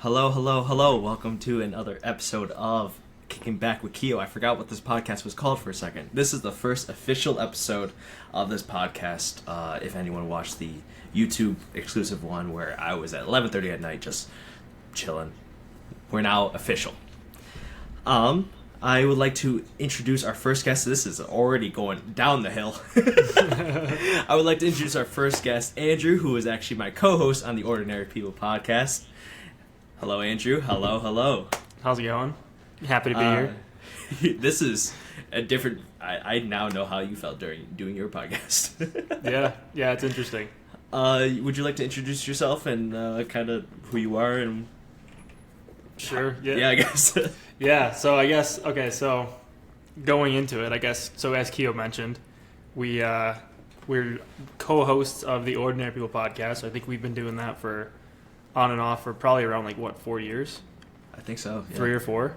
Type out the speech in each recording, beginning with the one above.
Hello, hello, hello. Welcome to another episode of Kicking Back with Keo. I forgot what this podcast was called for a second. This is the first official episode of this podcast. If anyone watched the YouTube exclusive one where I was at 11:30 at night just chilling, we're now official. I would like to introduce our first guest. This is already going down the hill. I would like to introduce our first guest, Andrew, who is actually my co-host on the Ordinary People podcast. Hello, Andrew. Hello, hello. How's it going? Happy to be here. This is a different... I now know how you felt during doing your podcast. Yeah, it's interesting. Would you like to introduce yourself and kind of who you are and... Sure, yeah. Yeah, I guess. Yeah, so I guess, okay, so going into it, I guess, so as Keo mentioned, we're co-hosts of the Ordinary People podcast. I think we've been doing that for on and off for probably around 4 years? I think so. Yeah. 3 or 4.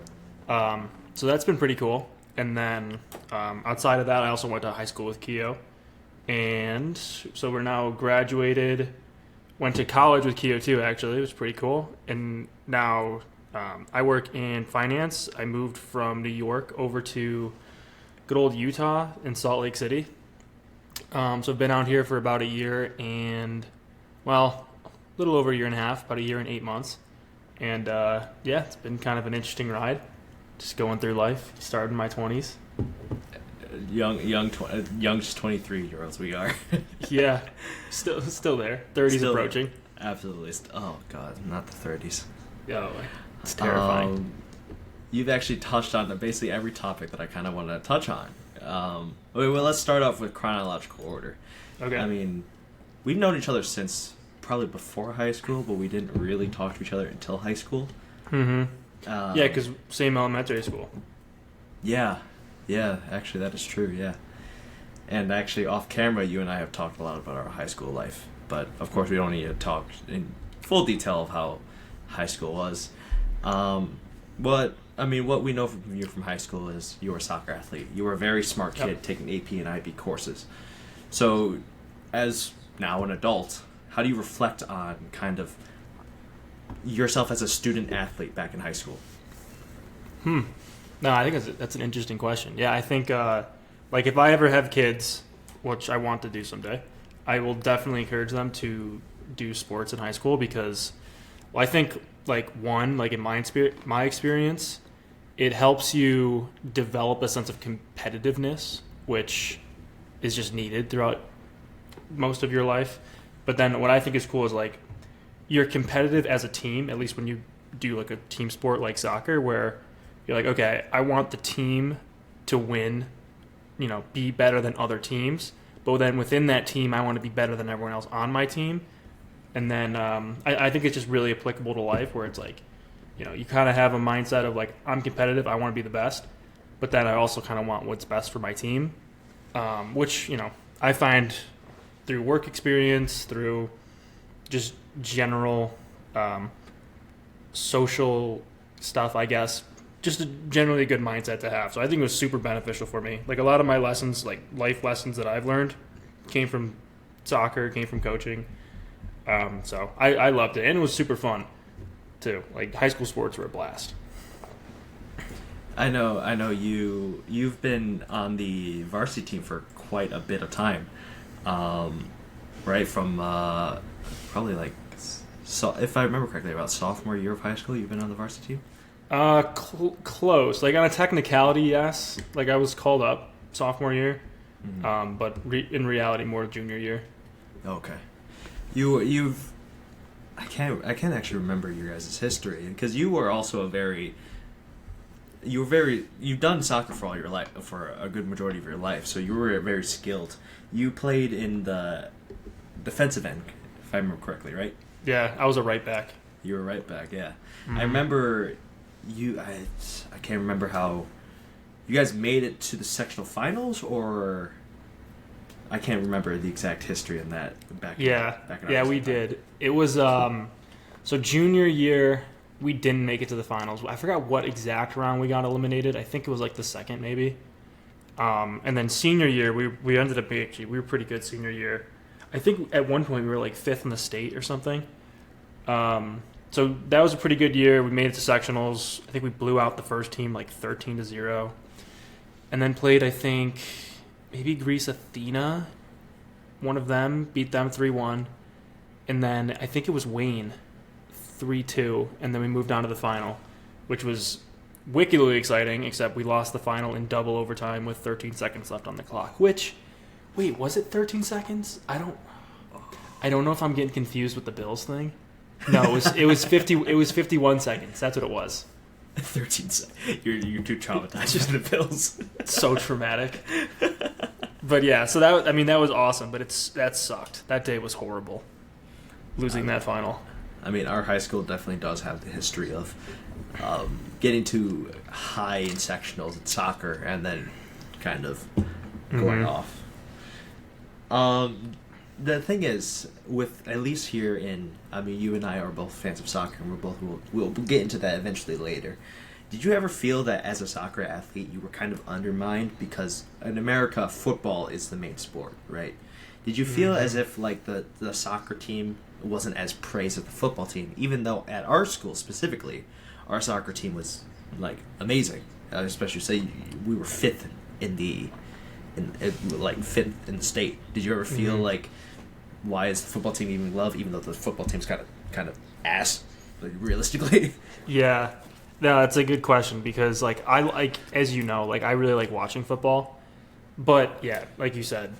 So that's been pretty cool. And then outside of that, I also went to high school with Keo. And so we're now graduated, went to college with Keo too, actually. It was pretty cool. And now I work in finance. I moved from New York over to good old Utah in Salt Lake City. So I've been out here for about a year and, well, a little over a year and a half, about a year and 8 months. And it's been kind of an interesting ride. Just going through life, started in my 20s. Young 23-year-olds we are. Yeah, still there. 30s still approaching. Absolutely. Oh, God, not the 30s. Yeah, it's terrifying. You've actually touched on basically every topic that I kind of wanted to touch on. Well, let's start off with chronological order. Okay. I mean, we've known each other since probably before high school, but we didn't really talk to each other until high school. Mm-hmm. Yeah, because same elementary school. Yeah, actually that is true, yeah. And actually off camera, you and I have talked a lot about our high school life, but of course we don't need to talk in full detail of how high school was. What we know from you from high school is you were a soccer athlete. You were a very smart kid taking AP and IB courses. So as now an adult, how do you reflect on kind of yourself as a student athlete back in high school? No, I think that's an interesting question. Yeah, I think if I ever have kids, which I want to do someday, I will definitely encourage them to do sports in high school because, well, I think in my experience, it helps you develop a sense of competitiveness, which is just needed throughout most of your life. But then what I think is cool is you're competitive as a team, at least when you do a team sport like soccer, where you're okay, I want the team to win, be better than other teams. But then within that team, I want to be better than everyone else on my team. And then I think it's just really applicable to life where it's you kind of have a mindset of I'm competitive, I want to be the best. But then I also kind of want what's best for my team, which, I find through work experience, through just general social stuff, I guess, just a generally good mindset to have. So I think it was super beneficial for me. A lot of my lessons, life lessons that I've learned came from soccer, came from coaching. So I loved it. And it was super fun, too. High school sports were a blast. I know you've been on the varsity team for quite a bit of time. Right from probably so if I remember correctly, about sophomore year of high school, you've been on the varsity team? Close. On a technicality, yes. I was called up sophomore year, but in reality, more junior year. Okay. I can't actually remember your guys' history because you were also you've done soccer for all your life, for a good majority of your life, so you were very skilled. You played in the defensive end, if I remember correctly, right? Yeah, I was a right back. You were a right back, yeah. Mm-hmm. I remember I can't remember how you guys made it to the sectional finals, or I can't remember the exact history in that back. Yeah, we did. It was so junior year we didn't make it to the finals. I forgot what exact round we got eliminated. I think it was the second maybe. And then senior year we ended up we were pretty good senior year. I think at one point we were 5th in the state or something. So that was a pretty good year. We made it to sectionals. I think we blew out the first team like 13-0. And then played, I think, maybe Greece Athena. One of them, beat them 3-1. And then I think it was Wayne, 3-2. And then we moved on to the final, which was wickedly exciting, except we lost the final in double overtime with 13 seconds left on the clock. Which, wait, was it 13 seconds? I don't know if I'm getting confused with the Bills thing. No, it was 51 seconds. That's what it was. 13 seconds. You're too traumatized with the Bills. So traumatic. But yeah, so that was awesome, but that sucked. That day was horrible. Losing that final. I mean, our high school definitely does have the history of getting to high in sectionals in soccer and then kind of going off. The thing is, with at least here you and I are both fans of soccer, and we'll get into that eventually later. Did you ever feel that as a soccer athlete you were kind of undermined because in America football is the main sport, right? Did you feel as if like the soccer team wasn't as praised as the football team, even though at our school specifically, our soccer team was like amazing, especially say we were fifth in the state. Did you ever feel like, why is the football team even loved, even though the football team's kind of ass, like, realistically? Yeah, no, that's a good question because like as you know, like I really like watching football, but yeah, like you said,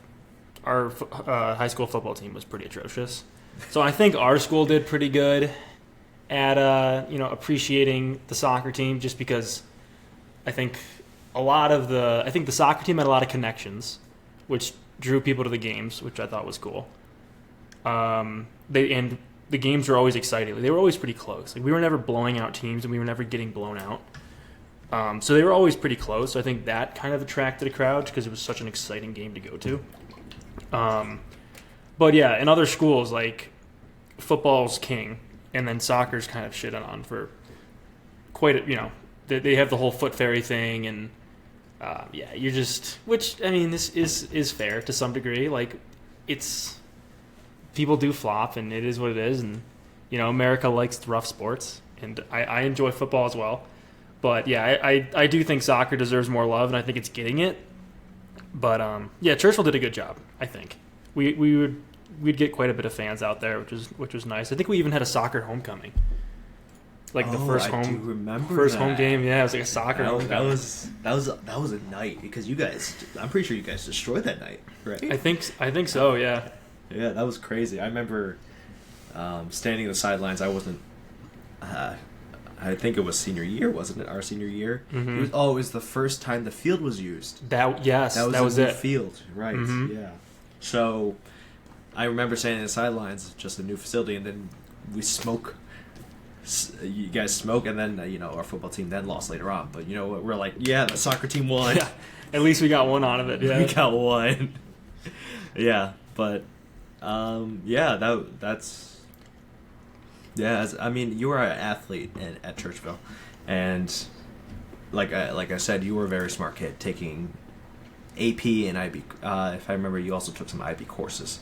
our high school football team was pretty atrocious. So I think our school did pretty good at appreciating the soccer team, just because I think the soccer team had a lot of connections, which drew people to the games, which I thought was cool. The games were always exciting. They were always pretty close. Like we were never blowing out teams, and we were never getting blown out. So they were always pretty close. So I think that kind of attracted a crowd because it was such an exciting game to go to. But yeah, in other schools, like football's king, and then soccer's kind of shit on for quite a, they have the whole foot fairy thing, and you're just, which I mean, this is fair to some degree. Like it's, people do flop, and it is what it is, and America likes rough sports, and I enjoy football as well. But yeah, I do think soccer deserves more love, and I think it's getting it. But Churchill did a good job. I think we'd get quite a bit of fans out there, which was nice. I think we even had a soccer homecoming, like the first home game. Yeah, it was like a soccer homecoming. That was a night because you guys. I'm pretty sure you guys destroyed that night, right? I think so. Yeah. Yeah, that was crazy. I remember standing on the sidelines. I wasn't. I think it was senior year, wasn't it? Our senior year. Mm-hmm. It was the first time the field was used. That was a new it. Field, right? Mm-hmm. Yeah. So, I remember standing on the sidelines, just a new facility, and then we smoke. You guys smoke, and then our football team then lost later on. But we're like, yeah, the soccer team won. Yeah. At least we got one out of it. Yeah, we got one. Yeah, but that's. Yeah, I mean, you were an athlete at Churchville, and like I said, you were a very smart kid, taking AP and IB. If I remember, you also took some IB courses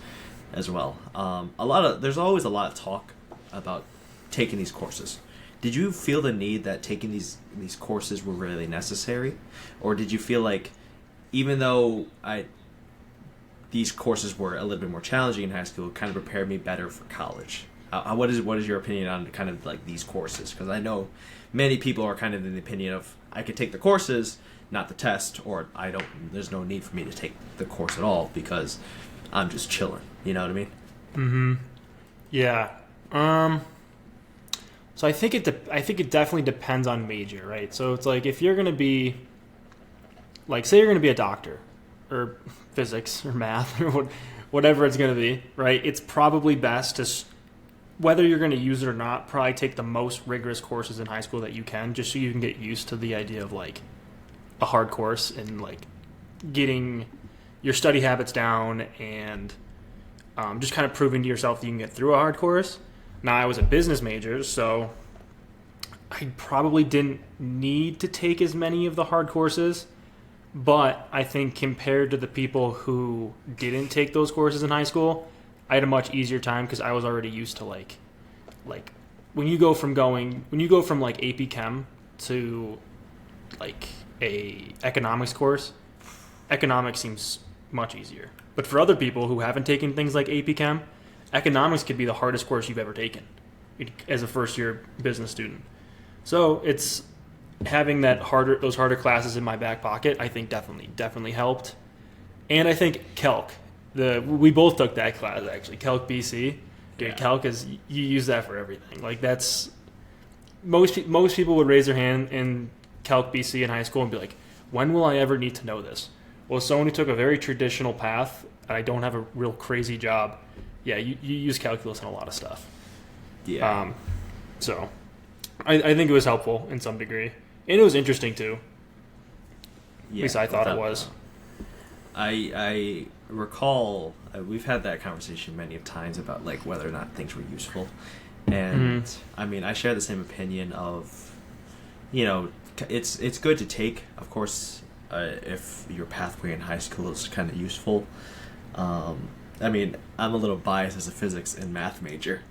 as well. There's always a lot of talk about taking these courses. Did you feel the need that taking these courses were really necessary, or did you feel like, even though these courses were a little bit more challenging in high school, it kind of prepared me better for college? What is your opinion on kind of like these courses? Because I know many people are kind of in the opinion of, I could take the courses, not the test, or there's no need for me to take the course at all because I'm just chilling. You know what I mean? Mm-hmm. Yeah. So I think it definitely depends on major, right? So it's like if you're going to be, like, say you're going to be a doctor or physics or math or whatever it's going to be, right? It's probably best to, whether you're going to use it or not, probably take the most rigorous courses in high school that you can, just so you can get used to the idea of like a hard course and like getting your study habits down and just kind of proving to yourself that you can get through a hard course. Now, I was a business major, so I probably didn't need to take as many of the hard courses, but I think compared to the people who didn't take those courses in high school, I had a much easier time because I was already used to like when you go from like AP Chem to like a economics course, economics seems much easier. But for other people who haven't taken things like AP Chem, economics could be the hardest course you've ever taken as a first year business student. So it's having those harder classes in my back pocket, I think definitely helped. And I think Calc, we both took that class actually, Calc BC. Dude, yeah. Calc is, you use that for everything. Like that's, most people would raise their hand in Calc BC in high school and be like, when will I ever need to know this? Well, someone who took a very traditional path, and I don't have a real crazy job, yeah, you use calculus in a lot of stuff. Yeah. So I think it was helpful in some degree. And it was interesting too. Yeah, at least I thought it was. I recall we've had that conversation many times about like whether or not things were useful, and I mean I share the same opinion of, you know, it's good to take, of course, if your pathway in high school is kind of useful. I mean, I'm a little biased as a physics and math major.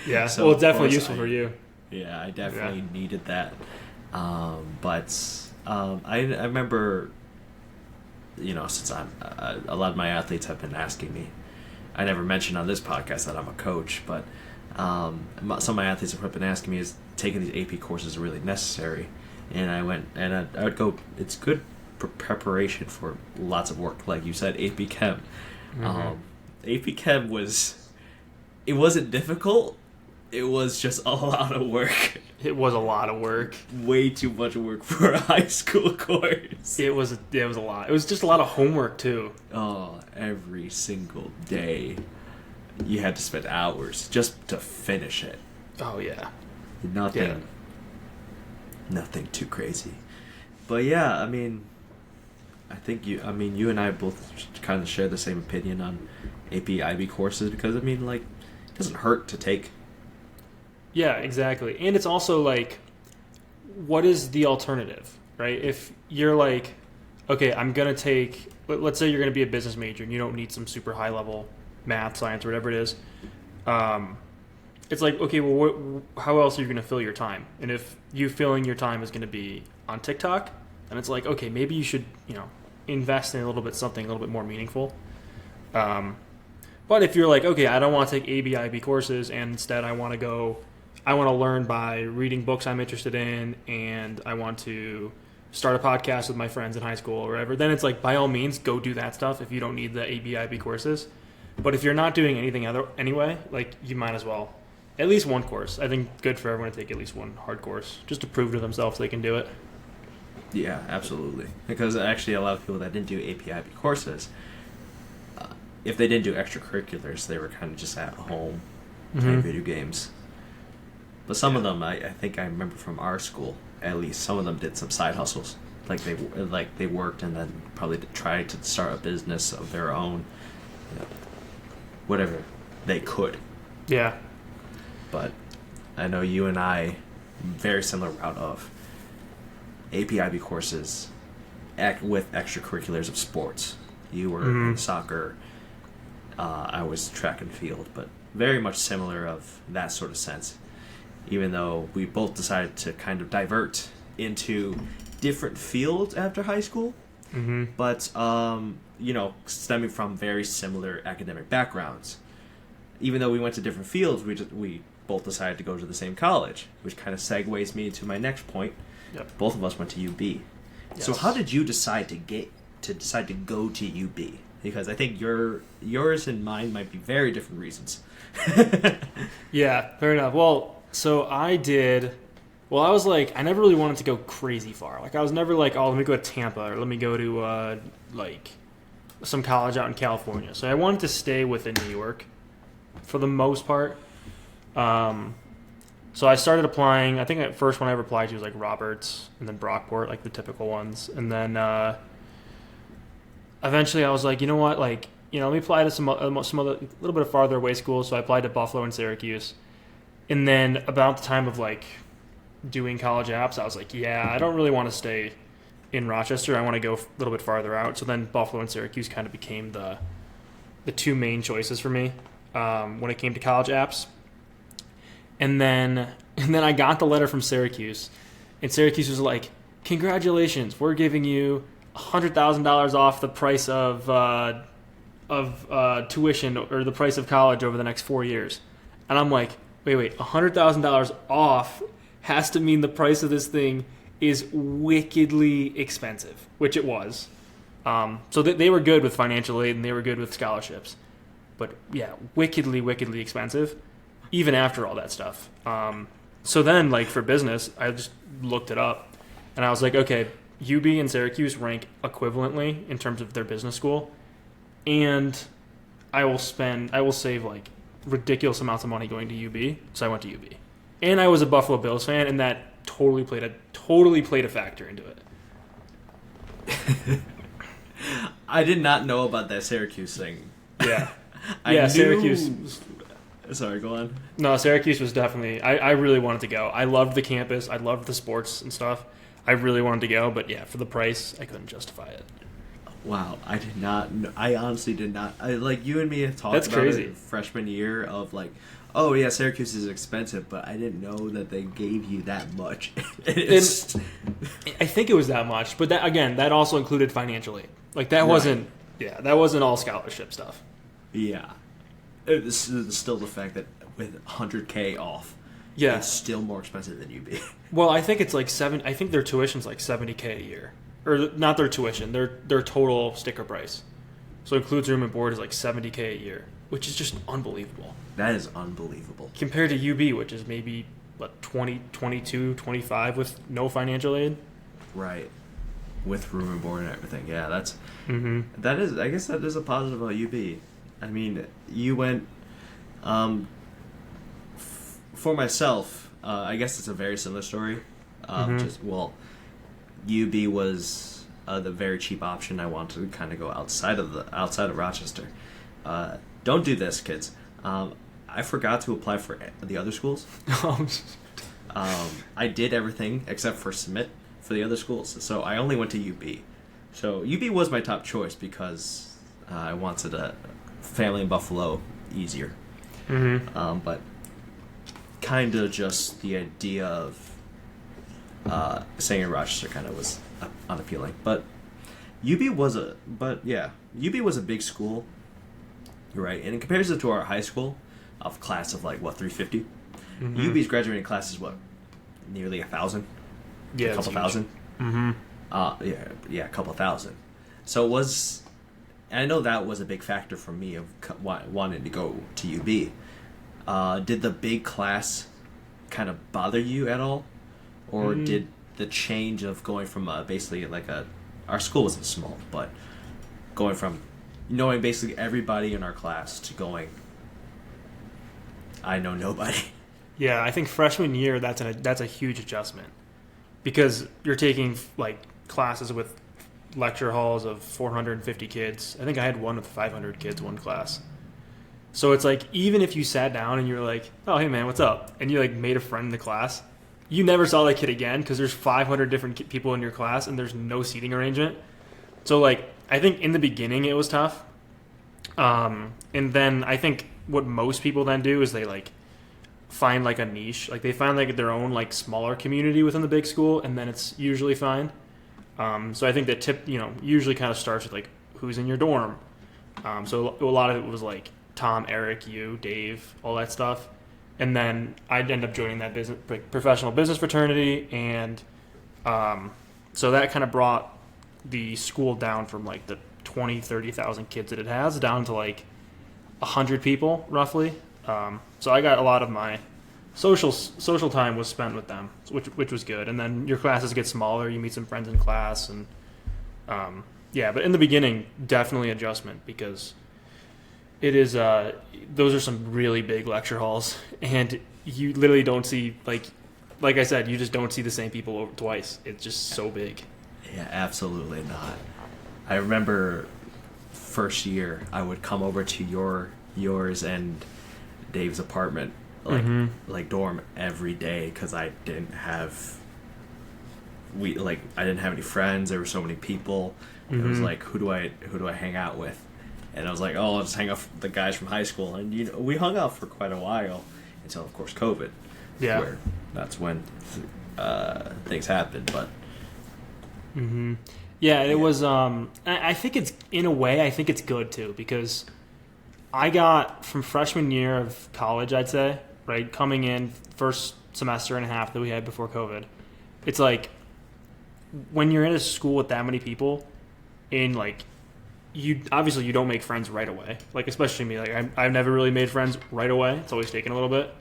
Yeah, so well, it's definitely useful for you. Yeah, I definitely needed that. But I remember, you know, since a lot of my athletes have been asking me, I never mentioned on this podcast that I'm a coach, but some of my athletes have been asking me, is taking these AP courses really necessary? And I went, and I would go, it's good preparation for lots of work. Like you said, AP Chem. AP Chem it wasn't difficult. It was just a lot of work. It was a lot of work. Way too much work for a high school course. It was a lot. It was just a lot of homework too. Oh, every single day you had to spend hours just to finish it. Oh yeah. Nothing too crazy. But yeah, I mean, I think you and I both kind of share the same opinion on AP IB courses, because I mean, like, it doesn't hurt to take. Yeah, exactly. And it's also like, what is the alternative, right? If you're like, okay, I'm going to take, let's say you're going to be a business major and you don't need some super high level math, science, or whatever it is. It's like, okay, well, how else are you going to fill your time? And if you filling your time is going to be on TikTok, then it's like, okay, maybe you should, you know, invest in something a little bit more meaningful. But if you're like, okay, I don't want to take ABIB courses, and instead I want to learn by reading books I'm interested in, and I want to start a podcast with my friends in high school or whatever, then it's like, by all means, go do that stuff if you don't need the ABIB courses. But if you're not doing anything anyway, like, you might as well. At least one course. I think good for everyone to take at least one hard course, just to prove to themselves they can do it. Yeah, absolutely. Because actually a lot of people that didn't do APIB courses, if they didn't do extracurriculars, they were kind of just at home playing video games. But some of them, I think I remember from our school, at least, some of them did some side hustles. Like they worked and then probably tried to start a business of their own, you know, whatever they could. Yeah. But I know you and I, very similar route of APIB courses with extracurriculars of sports. You were in soccer, I was track and field, but very much similar of that sort of sense. Even though we both decided to kind of divert into different fields after high school, but you know, stemming from very similar academic backgrounds. Even though we went to different fields, we both decided to go to the same college, which kind of segues me to my next point. Yep. Both of us went to UB. Yes. So how did you decide to go to UB? Because I think yours and mine might be very different reasons. Yeah, fair enough. Well, so I was like, I never really wanted to go crazy far. Like, I was never like, oh, let me go to Tampa, or let me go to like some college out in California. So I wanted to stay within New York for the most part. So I started applying. I think at first one I ever applied to was like Roberts and then Brockport, like the typical ones. And then eventually I was like, you know what, like, you know, let me apply to some other, a little bit of farther away schools. So I applied to Buffalo and Syracuse. And then about the time of like doing college apps, I was like, yeah, I don't really want to stay in Rochester. I want to go a little bit farther out. So then Buffalo and Syracuse kind of became the two main choices for me when it came to college apps. And then I got the letter from Syracuse, and Syracuse was like, "Congratulations, we're giving you $100,000 off the price of tuition or the price of college over the next 4 years." And I'm like, wait, $100,000 off has to mean the price of this thing is wickedly expensive, which it was. So they were good with financial aid and they were good with scholarships, but yeah, wickedly expensive, even after all that stuff. So then, like, for business, I just looked it up, and I was like, okay, UB and Syracuse rank equivalently in terms of their business school, and I will save like ridiculous amounts of money going to UB, so I went to UB. And I was a Buffalo Bills fan, and that totally played a factor into it. I did not know about that Syracuse thing. Yeah. Syracuse. Sorry, go on. No, Syracuse was definitely... I really wanted to go. I loved the campus. I loved the sports and stuff. I really wanted to go, but yeah, for the price, I couldn't justify it. Wow, I did not know. I honestly did not. Like, you and me have talked about crazy. It freshman year of like, oh yeah, Syracuse is expensive, but I didn't know that they gave you that much. I think it was that much, but that also included financial aid. Like, that wasn't all scholarship stuff. Yeah. It's still the fact that with $100K off, yeah, it's still more expensive than UB. Well, I think it's like I think their tuition's like $70K a year, or not their tuition, their total sticker price. So it includes room and board is like $70K a year, which is just unbelievable. That is unbelievable compared to UB, which is maybe what 20, 22, 25 with no financial aid. Right. With room and board and everything. Yeah, that's Mm-hmm. that is. I guess that is a positive about UB. I mean, you went. For myself, I guess it's a very similar story. UB was the very cheap option. I wanted to kind of go outside of Rochester. Don't do this, kids. I forgot to apply for the other schools. I did everything except for submit for the other schools. So I only went to UB. So UB was my top choice because I wanted a family in Buffalo easier. Mm-hmm. But kind of just the idea of staying in Rochester kind of was unappealing. But UB was a big school. You're right. And in comparison to our high school, of class of like 350. Mm-hmm. UB's graduating class is nearly 1,000. Yeah, a couple thousand. Mm-hmm. A couple thousand. So it was. I know that was a big factor for me of wanting to go to UB. Did the big class kind of bother you at all, or did the change of going from basically like our school wasn't small, but going from knowing basically everybody in our class to going, I know nobody. Yeah, I think freshman year that's a huge adjustment because you're taking like classes with lecture halls of 450 kids. I think I had one with 500 kids one class. So it's like even if you sat down and you're like, "Oh, hey man, what's up?" and you like made a friend in the class, you never saw that kid again because there's 500 different people in your class and there's no seating arrangement. So like I think in the beginning it was tough. And then I think what most people then do is they like find like a niche, like they find like their own like smaller community within the big school, and then it's usually fine. So I think that usually kind of starts with like who's in your dorm. So a lot of it was like Tom, Eric, you, Dave, all that stuff, and then I'd end up joining that professional business fraternity, and so that kind of brought the school down from like the 30,000 kids that it has down to like 100 people roughly. So I got a lot of my social time was spent with them, which was good. And then your classes get smaller, you meet some friends in class, and but in the beginning, definitely adjustment because it is those are some really big lecture halls, and you literally don't see like I said, you just don't see the same people over twice. It's just so big. Yeah, absolutely not. I remember first year I would come over to yours and Dave's apartment, like dorm every day because I didn't have any friends. There were so many people. It was like, who do I hang out with? And I was like, oh, I'll just hang out with the guys from high school. And we hung out for quite a while until, of course, COVID. Yeah. where that's when things happen. But Yeah, it was. I think it's in a way. I think it's good too because I got from freshman year of college. I'd say right coming in first semester and a half that we had before COVID. It's like when you're in a school with that many people, in like you obviously you don't make friends right away. Like especially me. Like I've never really made friends right away. It's always taken a little bit.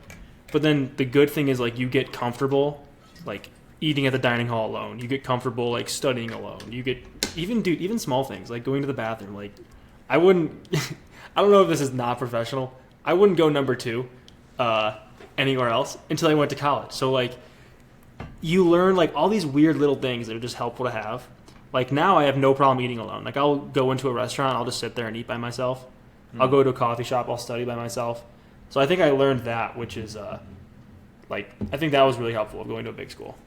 But then the good thing is like you get comfortable, like eating at the dining hall alone. You get comfortable like studying alone. You get even small things like going to the bathroom. Like I wouldn't. I don't know if this is not professional. I wouldn't go number 2 anywhere else until I went to college. So like you learn like all these weird little things that are just helpful to have. Like now I have no problem eating alone. Like I'll go into a restaurant, I'll just sit there and eat by myself. I'll go to a coffee shop, I'll study by myself. So I think I learned that, which is like I think that was really helpful of going to a big school.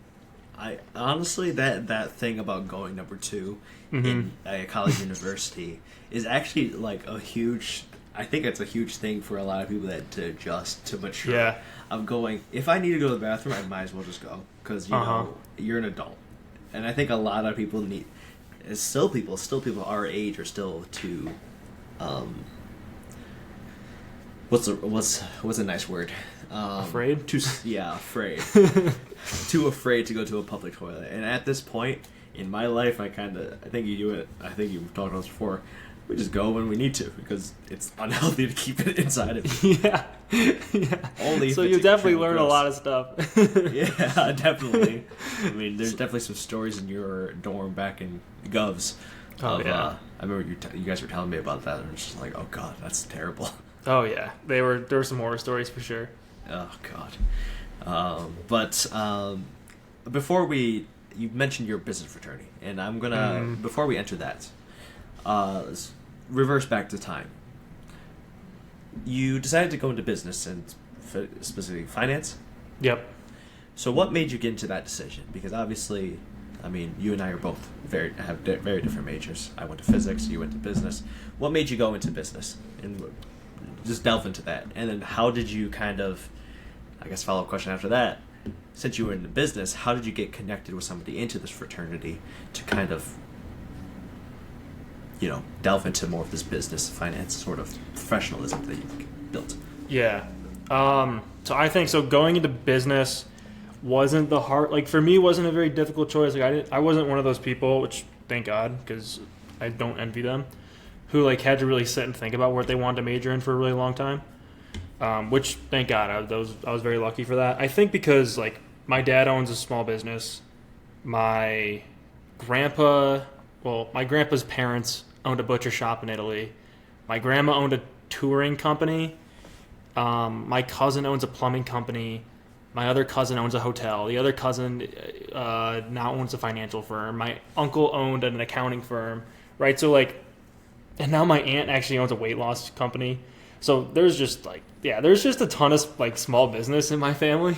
I honestly that thing about going number 2 in a college university is actually like a huge. I think it's a huge thing for a lot of people that to adjust to mature. Yeah. I'm going. If I need to go to the bathroom, I might as well just go because you know you're an adult, and I think a lot of people need. Still people our age are still too. What's a nice word? Afraid? Afraid. Too afraid to go to a public toilet. And at this point in my life, I think you do it. I think you've talked about this before. We just go when we need to because it's unhealthy to keep it inside of you. Yeah. Only so you definitely learn a lot of stuff. Yeah, definitely. I mean, there's definitely some stories in your dorm back in Govs. I remember you guys were telling me about that, and I was just like, oh god, that's terrible. Oh yeah, there were some horror stories for sure. Oh god. But before you mentioned your business fraternity, and I'm gonna before we enter that, let's reverse back to time. You decided to go into business and specifically finance. Yep. So what made you get into that decision? Because obviously, I mean, you and I are both very different majors. I went to physics. You went to business. What made you go into business? And just delve into that. And then how did you kind of, I guess follow-up question after that, since you were in the business, how did you get connected with somebody into this fraternity to kind of, delve into more of this business, finance sort of professionalism that you've built? Yeah. So I think going into business wasn't the hard, like for me, wasn't a very difficult choice. Like I wasn't one of those people, which thank God, because I don't envy them, who like had to really sit and think about what they wanted to major in for a really long time. Which thank God, I was very lucky for that. I think because like my dad owns a small business, my grandpa's parents owned a butcher shop in Italy. My grandma owned a touring company. My cousin owns a plumbing company. My other cousin owns a hotel. The other cousin now owns a financial firm. My uncle owned an accounting firm, right? So like, and now my aunt actually owns a weight loss company. So there's just a ton of like small business in my family.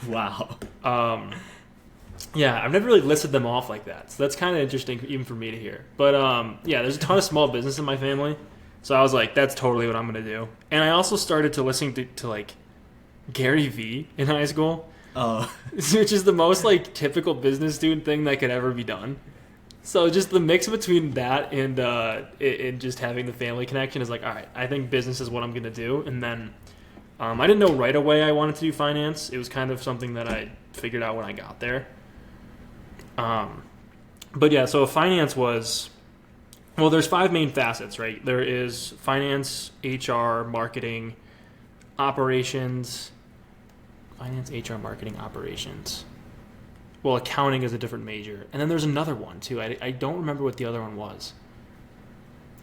Wow. Yeah, I've never really listed them off like that. So that's kind of interesting even for me to hear. But yeah, there's a ton of small business in my family. So I was like, that's totally what I'm going to do. And I also started to listen to like Gary Vee in high school. Oh. Which is the most like typical business student thing that could ever be done. So just the mix between that and just having the family connection is like, all right, I think business is what I'm going to do. And then I didn't know right away I wanted to do finance. It was kind of something that I figured out when I got there. But yeah, so finance was, well, there's 5 main facets, right? There is finance, HR, marketing, operations. Finance, HR, marketing, operations. Well, accounting is a different major. And then there's another one, too. I don't remember what the other one was.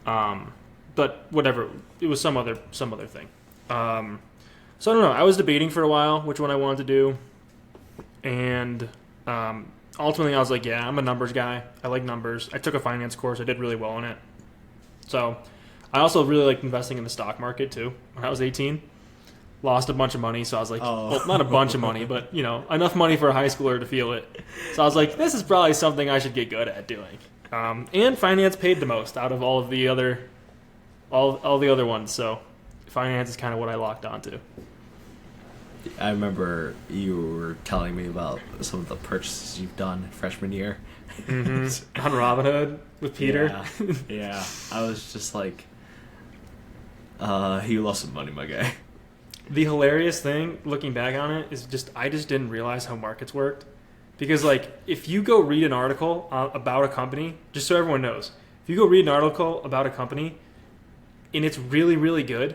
But whatever. It was some other thing. So I don't know. I was debating for a while which one I wanted to do. And ultimately I was like, yeah, I'm a numbers guy. I like numbers. I took a finance course. I did really well in it. So I also really liked investing in the stock market, too, when I was 18. Lost a bunch of money, so I was like, well, not a bunch of money, but, enough money for a high schooler to feel it. So I was like, this is probably something I should get good at doing. And finance paid the most out of all of the other ones, so finance is kind of what I locked onto. I remember you were telling me about some of the purchases you've done freshman year. Mm-hmm. On Robinhood with Peter. Yeah. I was just like, you lost some money, my guy. The hilarious thing, looking back on it, is I just didn't realize how markets worked. Because, like, if you go read an article about a company, just so everyone knows, if you go read an article about a company and it's really, really good,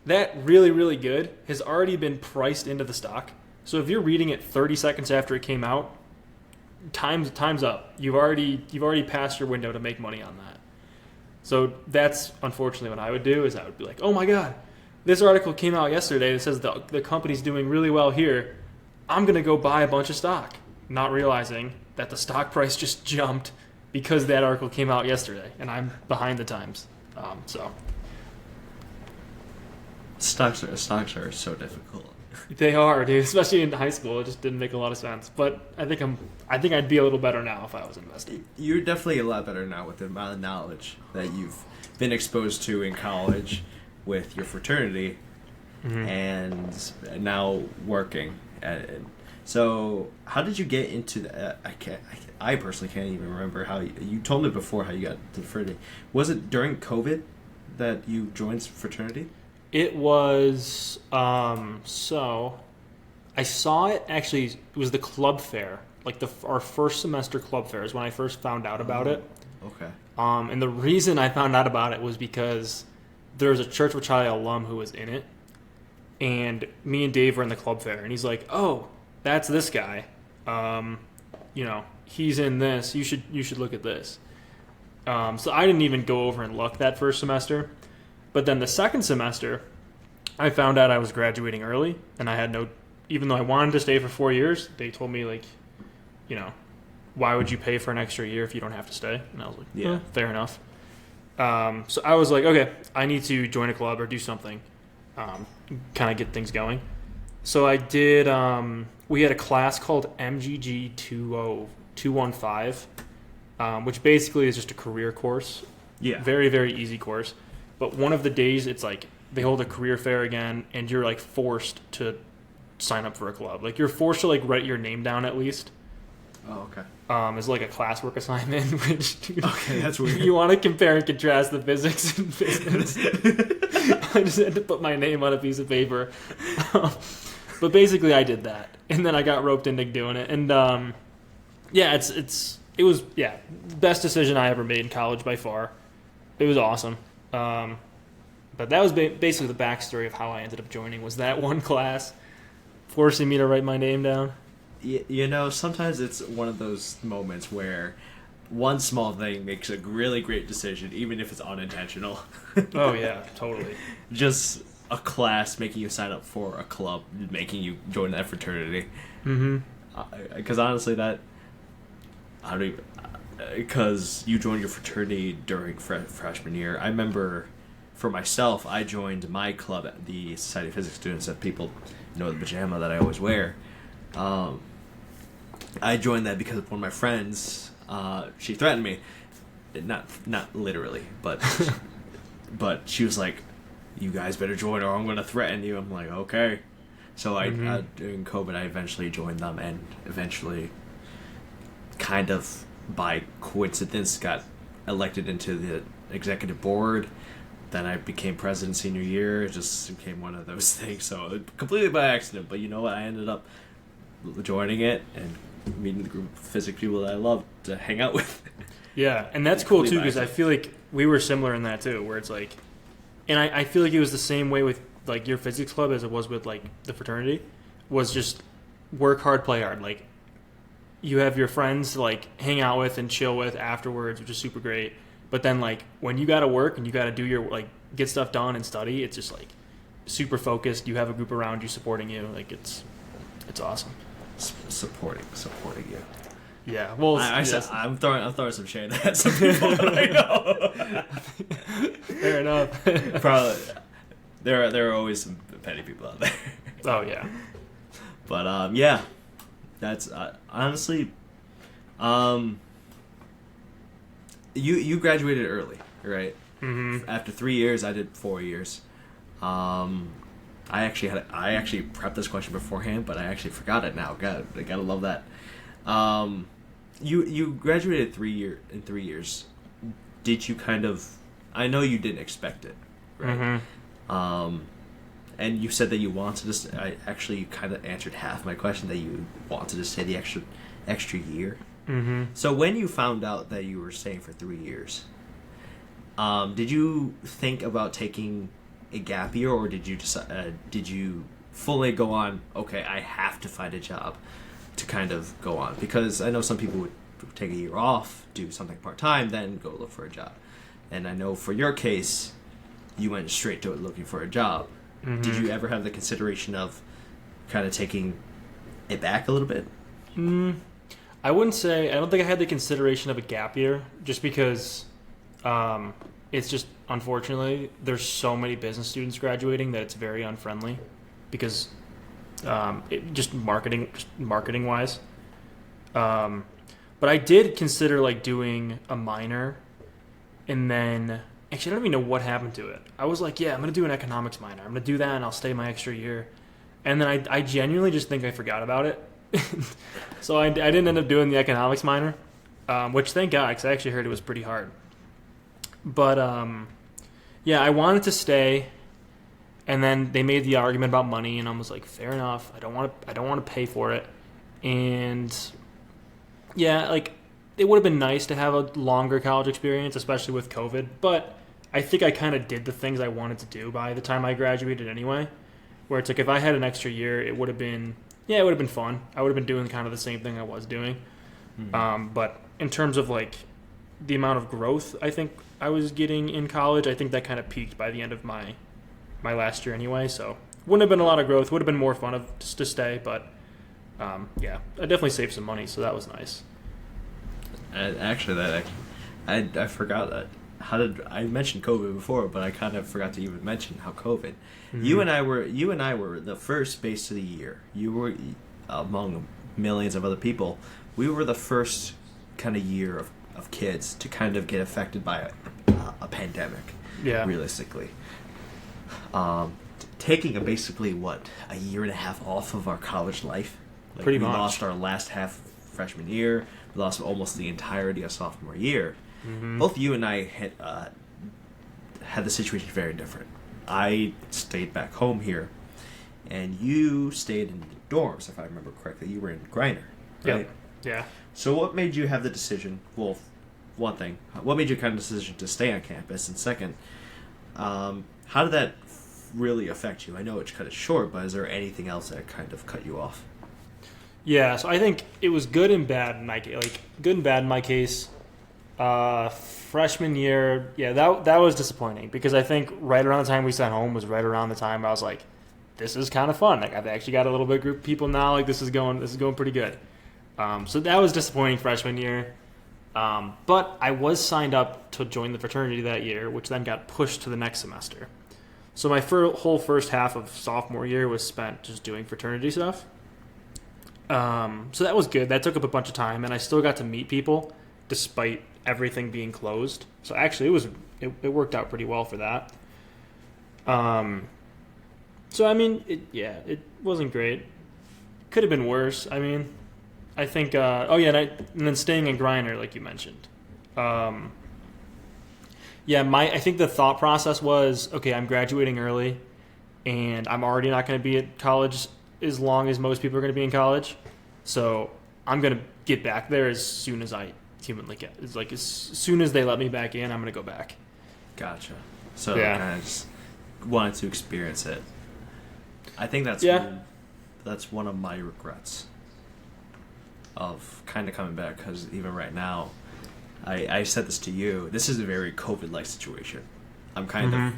that really, really good has already been priced into the stock. So if you're reading it 30 seconds after it came out, time's up. You've already passed your window to make money on that. So that's unfortunately what I would do, is I would be like, oh my God, this article came out yesterday that says the company's doing really well here. I'm going to go buy a bunch of stock. Not realizing that the stock price just jumped because that article came out yesterday, and I'm behind the times. So stocks are so difficult. They are, dude. Especially in high school, it just didn't make a lot of sense. But I think I'd be a little better now if I was investing. You're definitely a lot better now with the amount of knowledge that you've been exposed to in college with your fraternity, and now working. So, how did you get into that? I personally can't even remember how you told me before how you got to fraternity. Was it during COVID that you joined fraternity? It was, so I saw it actually, it was the club fair, like our first semester club fair is when I first found out about it. Okay. And the reason I found out about it was because there was a Church of Charlie alum who was in it, and me and Dave were in the club fair, and he's like, oh, that's this guy. He's in this. You should look at this. So I didn't even go over and look that first semester. But then the second semester, I found out I was graduating early, and I had even though I wanted to stay for 4 years, they told me, like, why would you pay for an extra year if you don't have to stay? And I was like, yeah, fair enough. So I was like, okay, I need to join a club or do something, kind of get things going. So I did, we had a class called MGG 215, which basically is just a career course. Yeah. Very, very easy course. But one of the days, it's like they hold a career fair again, and you're like forced to sign up for a club. Like, you're forced to like write your name down at least. Oh, okay. As like a classwork assignment, which okay, that's weird. You want to compare and contrast the physics and business. I just had to put my name on a piece of paper. But basically, I did that, and then I got roped into doing it, and it was best decision I ever made in college by far. It was awesome. But that was basically the backstory of how I ended up joining, was that one class forcing me to write my name down. Sometimes it's one of those moments where one small thing makes a really great decision, even if it's unintentional. Oh, yeah, totally. Just a class making you sign up for a club, making you join that fraternity. Because honestly, because you joined your fraternity during freshman year. I remember, for myself, I joined my club at the Society of Physics Students, that people know, the pajama that I always wear. I joined that because one of my friends, she threatened me, not literally, but but she was like, "You guys better join, or I'm going to threaten you." I'm like, okay. So during COVID, I eventually joined them, and eventually, kind of by coincidence, got elected into the executive board. Then I became president senior year. It just became one of those things. So completely by accident. But you know what? I ended up joining it and meeting the group of physics people that I love to hang out with. Yeah, and that's cool too, because I feel like we were similar in that too, where it's like, and I feel like it was the same way with like your physics club as it was with like the fraternity, was just work hard, play hard. Like, you have your friends to like hang out with and chill with afterwards, which is super great. But then like when you got to work and you got to do your like get stuff done and study, it's just like super focused. You have a group around you supporting you. Like it's awesome. Supporting you. Yeah. Well, I'm throwing some shade at some people that I know. Fair enough. Probably there are always some petty people out there. Oh yeah. But yeah, that's honestly, you graduated early, right? Mm-hmm. After 3 years, I did 4 years. I actually prepped this question beforehand, but I actually forgot it now. I gotta love that. You graduated in 3 years. Did you kind of? I know you didn't expect it, right? Mm-hmm. And you said that you wanted to. You kind of answered half my question, that you wanted to stay the extra year. Mm-hmm. So when you found out that you were staying for 3 years, did you think about taking a gap year, or did you decide? Did you fully go on? Okay, I have to find a job to kind of go on, because I know some people would take a year off, do something part time, then go look for a job. And I know for your case, you went straight to looking for a job. Mm-hmm. Did you ever have the consideration of kind of taking it back a little bit? I wouldn't say. I don't think I had the consideration of a gap year, just because it's just, unfortunately, there's so many business students graduating that it's very unfriendly, because just marketing wise. But I did consider like doing a minor, and then actually I don't even know what happened to it. I was like, yeah, I'm gonna do an economics minor. I'm gonna do that, and I'll stay my extra year. And then I genuinely just think I forgot about it. So I didn't end up doing the economics minor, which thank God, because I actually heard it was pretty hard. But yeah, I wanted to stay, and then they made the argument about money, and I was like, fair enough. I don't want to pay for it, and yeah, like it would have been nice to have a longer college experience, especially with COVID. But I think I kind of did the things I wanted to do by the time I graduated anyway. Where it's like, if I had an extra year, it would have been fun. I would have been doing kind of the same thing I was doing. Mm-hmm. But in terms of like the amount of growth I think I was getting in college, I think that kind of peaked by the end of my last year anyway. So wouldn't have been a lot of growth. Would have been more fun to stay. But yeah, I definitely saved some money, so that was nice. I forgot that. I mentioned COVID before, but I kind of forgot to even mention how COVID. Mm-hmm. You and I were the first base of the year. You were among millions of other people. We were the first kind of year of kids to kind of get affected by a pandemic. Yeah. Realistically, taking basically a year and a half off of our college life. Like, pretty much. We lost our last half freshman year. We lost almost the entirety of sophomore year. Mm-hmm. Both you and I had the situation very different. I stayed back home here, and you stayed in the dorms, if I remember correctly. You were in Griner, right? Yeah. So what made you have the decision? Well, one thing, what made you kind of decision to stay on campus? And second, how did that really affect you? I know it's cut it short, but is there anything else that kind of cut you off? Yeah, so I think it was good and bad in my case. Like, good and bad in my case. Freshman year, yeah, that was disappointing, because I think right around the time we sent home was right around the time I was like, this is kind of fun. Like, I've actually got a little bit group of people now. Like, this is going pretty good. So that was disappointing freshman year. But I was signed up to join the fraternity that year, which then got pushed to the next semester. So my whole first half of sophomore year was spent just doing fraternity stuff. So that was good. That took up a bunch of time, and I still got to meet people despite everything being closed. So actually, it worked out pretty well for that. So I mean, it wasn't great. Could have been worse. I mean, I think. And then staying in Griner, like you mentioned. I think the thought process was, okay, I'm graduating early, and I'm already not going to be at college as long as most people are going to be in college. So I'm going to get back there as soon as I humanly can. It's like as soon as they let me back in, I'm going to go back. Gotcha. So kind of just wanted to experience it. I think that's one of my regrets of kind of coming back, because even right now, I said this to you, this is a very COVID-like situation. I'm kind of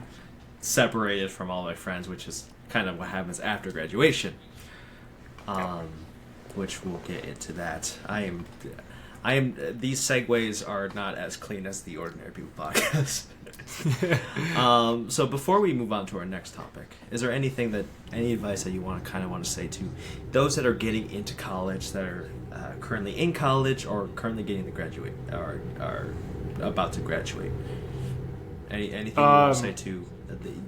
separated from all my friends, which is kind of what happens after graduation. Which we'll get into that. I am. These segues are not as clean as the Ordinary People podcast. So before we move on to our next topic, is there any advice that you want to say to those that are getting into college, that are currently in college or currently getting to graduate, or are about to graduate? Anything you want to say to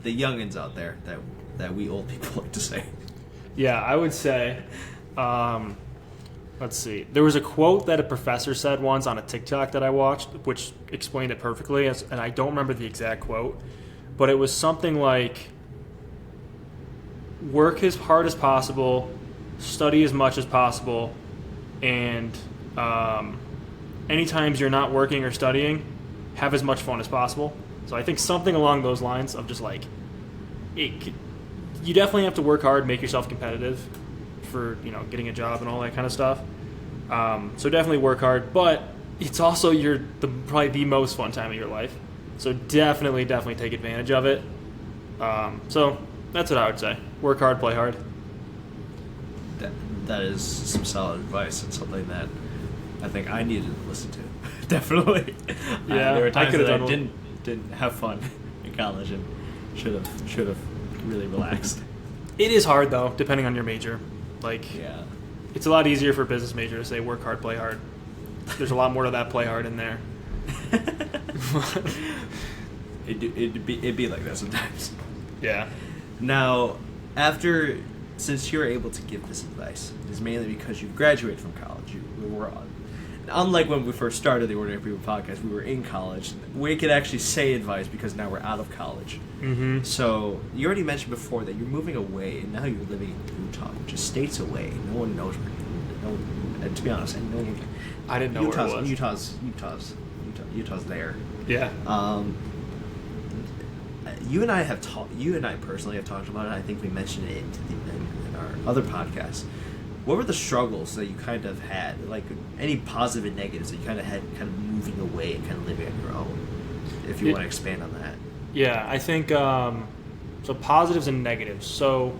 the youngins out there that that we old people like to say? Yeah, I would say, let's see. There was a quote that a professor said once on a TikTok that I watched, which explained it perfectly, and I don't remember the exact quote, but it was something like, work as hard as possible, study as much as possible, and any times you're not working or studying, have as much fun as possible. So I think something along those lines of just like, you definitely have to work hard, make yourself competitive for, getting a job and all that kind of stuff. So definitely work hard, but it's also probably the most fun time of your life. So definitely take advantage of it. So that's what I would say. Work hard, play hard. That is some solid advice and something that I think I needed to listen to. Definitely. Yeah, there were times that I done didn't have fun in college and should have really relaxed. It is hard though, depending on your major. Yeah. It's a lot easier for a business major to say work hard, play hard. There's a lot more to that play hard in there. It'd be like that sometimes. Yeah. Now, since you're able to give this advice, it's mainly because you graduated from college. Unlike when we first started the Ordinary People podcast, we were in college. We could actually say advice because now we're out of college. Mm-hmm. So you already mentioned before that you're moving away, and now you're living in Utah, which is states away. No one knows where. To be honest, I didn't know where it was. Utah's there. Yeah. You and I personally have talked about it. I think we mentioned it in our other podcasts. What were the struggles that you kind of had, like any positive and negatives that you kind of had, kind of moving away and kind of living on your own? If you want to expand on that. Yeah, I think so. Positives and negatives. So,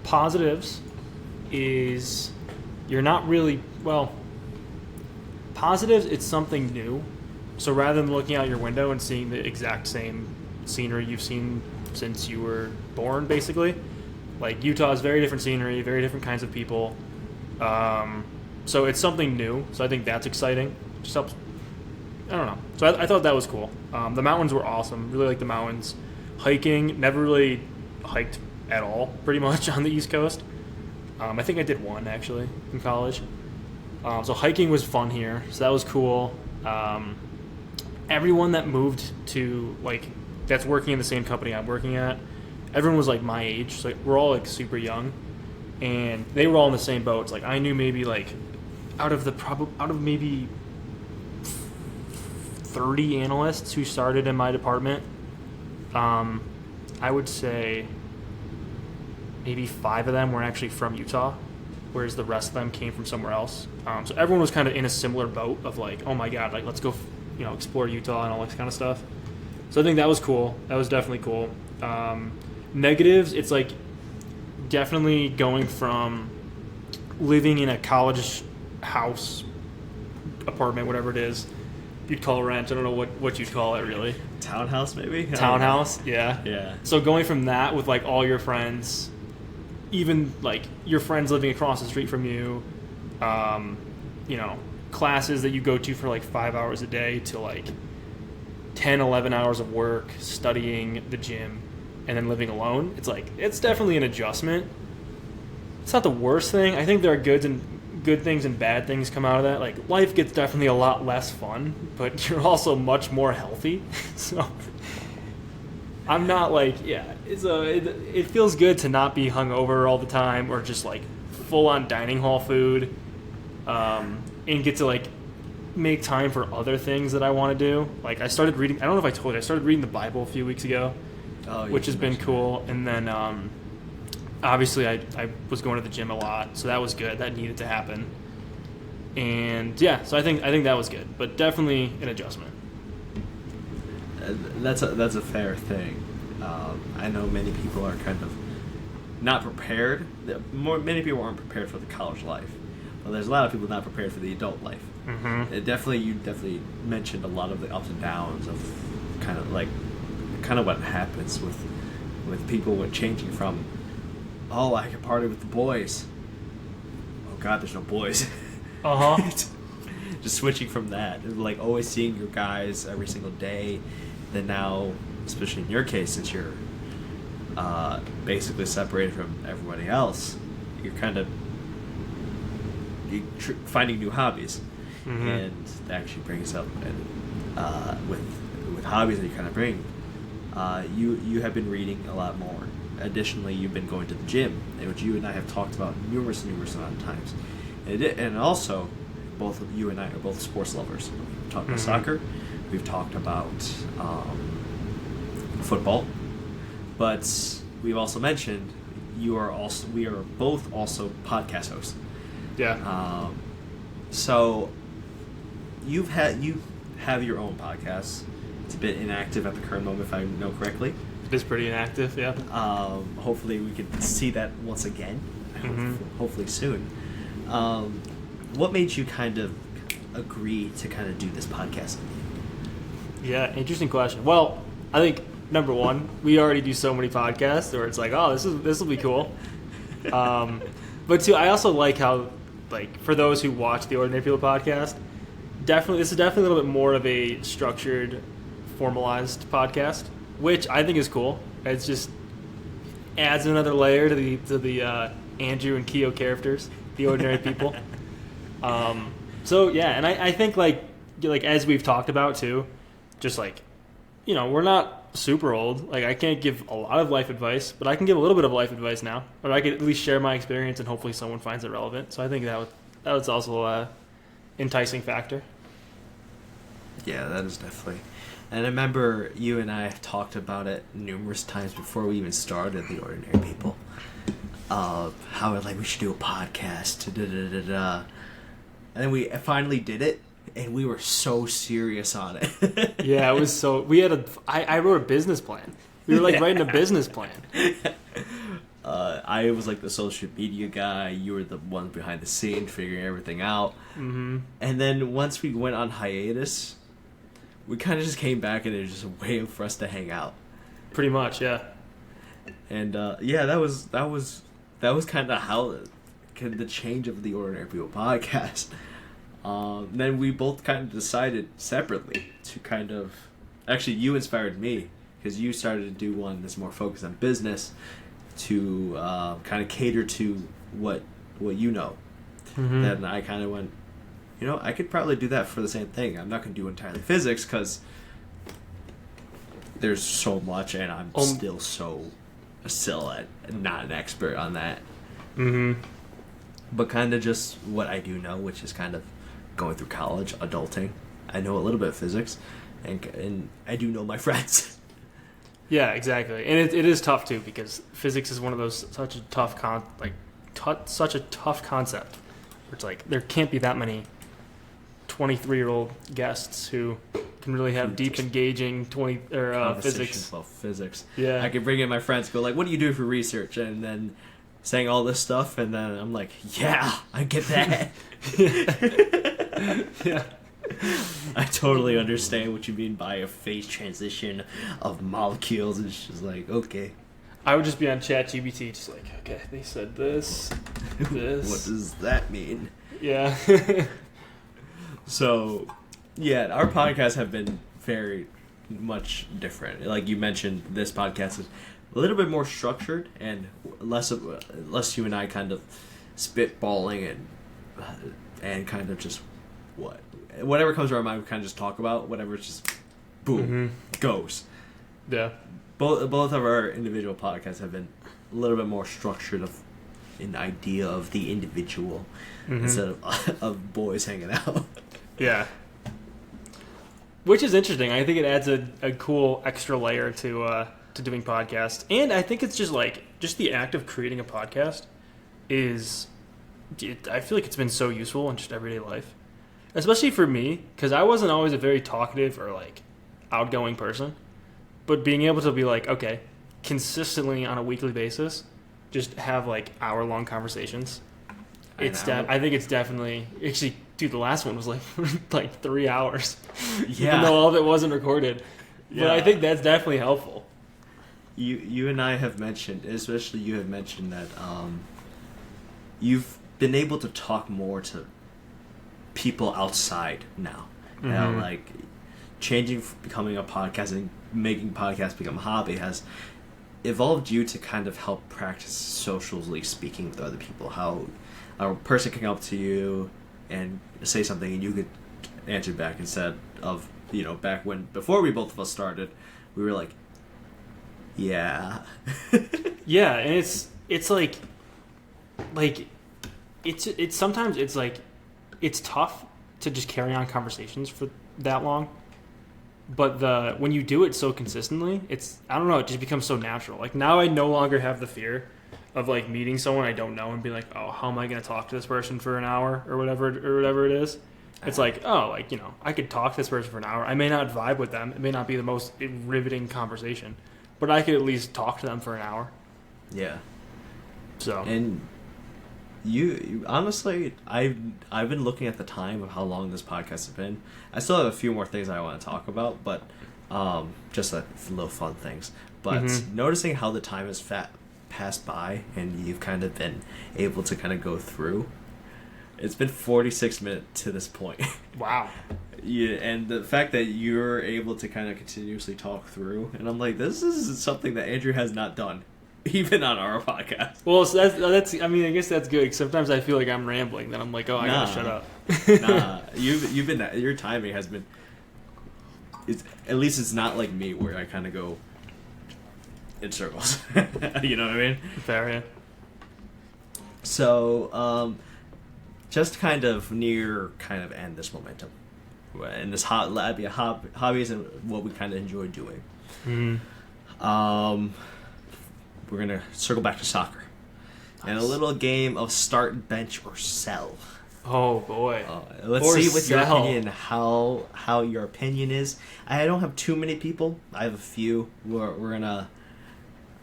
positives is you're not really Positives, it's something new. So rather than looking out your window and seeing the exact same scenery you've seen since you were born, basically, like Utah is very different scenery, very different kinds of people. So it's something new. So I think that's exciting. Just helps. I don't know. So I thought that was cool. The mountains were awesome. Really like the mountains. Hiking, never really hiked at all, pretty much on the East Coast. I think I did one actually in college. So hiking was fun here. So that was cool. Everyone that moved to that's working in the same company I'm working at, everyone was like my age. So we're all like super young, and they were all in the same boats. Like I knew maybe out of maybe 30 analysts who started in my department, I would say maybe 5 of them were actually from Utah, whereas the rest of them came from somewhere else. So everyone was kind of in a similar boat of oh my god, let's go, explore Utah and all this kind of stuff. So I think that was cool. That was definitely cool. Negatives, it's definitely going from living in a college house, apartment, whatever it is. You'd call it rent. I don't know what you'd call it, really. Townhouse, maybe? Townhouse, yeah. Yeah. So going from that with, all your friends, even, your friends living across the street from you, classes that you go to for, 5 hours a day to, 10, 11 hours of work, studying, the gym, and then living alone, it's definitely an adjustment. It's not the worst thing. I think there are good things and bad things come out of that. Life gets definitely a lot less fun, but you're also much more healthy. So I'm not it feels good to not be hungover all the time or just full on dining hall food, and get to make time for other things that I want to do. I started reading. I don't know if I told you. I started reading the Bible a few weeks ago, which has been cool. And then obviously I was going to the gym a lot, so that was good. That needed to happen. And yeah, so I think that was good, but definitely an adjustment. That's a fair thing. I know many people are kind of not prepared. Many people aren't prepared for the college life, but there's a lot of people not prepared for the adult life. Mm-hmm. You definitely mentioned a lot of the ups and downs of kind of what happens with people when changing from, oh, I can party with the boys. Oh God, there's no boys. Just switching from that, always seeing your guys every single day. Then now, especially in your case, since you're basically separated from everybody else, you're kind of finding new hobbies, and that actually brings up with hobbies that you kind of bring. You have been reading a lot more. Additionally, you've been going to the gym, which you and I have talked about numerous amount of times, and also both of you and I are both sports lovers. We've talked about soccer, we've talked about football, but we've also mentioned we are both also podcast hosts. Yeah. So you have your own podcast. It's a bit inactive at the current moment, if I know correctly. It is pretty inactive, yeah. Hopefully we can see that once again. Hopefully soon. What made you kind of agree to kind of do this podcast? Yeah, interesting question. Well, I think number one, we already do so many podcasts where it's like, oh, this will be cool. But two, I also like how, like, for those who watch the Ordinary People podcast, this is definitely a little bit more of a structured, formalized podcast, which I think is cool. It's just adds another layer to the Andrew and Keo characters, the Ordinary People. So yeah, and I think like as we've talked about too, just like, we're not super old. Like, I can't give a lot of life advice, but I can give a little bit of life advice now, or I can at least share my experience, and hopefully someone finds it relevant. So I think that was also a enticing factor. Yeah, that is definitely. And I remember you and I have talked about it numerous times before we even started the Ordinary People. How we should do a podcast. And then we finally did it, and we were so serious on it. Yeah, it was so. I wrote a business plan. We were writing a business plan. I was like the social media guy. You were the one behind the scene, figuring everything out. Mm-hmm. And then once we went on hiatus, we kind of just came back, and it was just a way for us to hang out. Pretty much, yeah. And yeah, that was kind of how the change of the Ordinary People podcast. Then we both kind of decided separately to kind of, actually you inspired me because you started to do one that's more focused on business to kind of cater to what you know. Mm-hmm. Then I kind of went, I could probably do that for the same thing. I'm not going to do entirely physics because there's so much, and I'm still not an expert on that. Mm-hmm. But kind of just what I do know, which is kind of going through college, adulting. I know a little bit of physics, and I do know my friends. Yeah, exactly. And it is tough too, because physics is one of those such a tough concept. Where it's like there can't be that many 23-year-old guests who can really have deep, engaging physics. About physics. Yeah, I can bring in my friends, go like, "What do you do for research?" And then saying all this stuff, and then I'm like, "Yeah, I get that." Yeah. I totally understand what you mean by a phase transition of molecules. It's just like, okay. I would just be on ChatGPT, just like, okay, they said this. What does that mean? Yeah. So, yeah, our podcasts have been very much different. Like you mentioned, this podcast is a little bit more structured and less you and I kind of spitballing and kind of just whatever comes to our mind, we kind of just talk about. Whatever, it's just boom, goes. Yeah. Both of our individual podcasts have been a little bit more structured of an idea of the individual instead of boys hanging out. Yeah. Which is interesting. I think it adds a cool extra layer to doing podcasts. And I think it's just the act of creating a podcast I feel like it's been so useful in just everyday life. Especially for me, because I wasn't always a very talkative or outgoing person. But being able to be okay, consistently on a weekly basis, just have hour-long conversations. I think it's definitely actually, dude. The last one was 3 hours, even though all of it wasn't recorded. Yeah. But I think that's definitely helpful. You and I have mentioned, especially you have mentioned that you've been able to talk more to people outside now. Changing, becoming a podcast and making podcasts become a hobby has evolved you to kind of help practice socially speaking with other people? How a person can come up to you and say something and you could answer back instead of, back when, before we both of us started, we were like, yeah. Yeah, and it's like it's sometimes it's like it's tough to just carry on conversations for that long. But when you do it so consistently, I don't know, it just becomes so natural. Like now I no longer have the fear of like meeting someone I don't know and be like, oh, how am I going to talk to this person for an hour or whatever it is. It's like, oh, like, I could talk to this person for an hour. I may not vibe with them. It may not be the most riveting conversation, but I could at least talk to them for an hour. Yeah. So. And you honestly, I've been looking at the time of how long this podcast has been. I still have a few more things I want to talk about, but just a little fun things. But noticing how the time has passed by and you've kind of been able to kind of go through, it's been 46 minutes to this point. Wow. Yeah, and the fact that you're able to kind of continuously talk through, and I'm like, this is something that Andrew has not done, even on our podcast. Well, so that's I mean, I guess that's good. Sometimes I feel like I'm rambling. Then I'm like, oh, I gotta shut up. Nah, you've been, your timing has been. At least it's not like me where I kind of go in circles. You know what I mean? Fair, yeah. So, just kind of end this momentum, and this hobbies and what we kind of enjoy doing. We're gonna circle back to soccer, and a little game of start, bench, or sell. Oh boy! Let's or see what sell. Your opinion, how your opinion is. I don't have too many people. I have a few. We're gonna.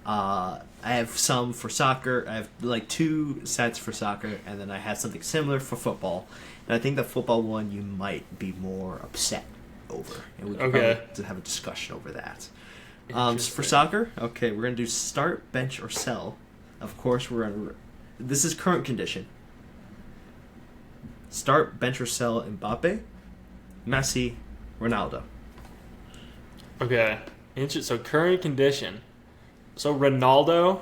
I have some for soccer. I have like 2 sets for soccer, and then I have something similar for football. And I think the football one you might be more upset over, and we can probably have a discussion over that. For soccer, okay, we're gonna do start, bench, or sell. Of course, this is current condition. Start, bench, or sell Mbappe, Messi, Ronaldo. Okay, so current condition. So Ronaldo,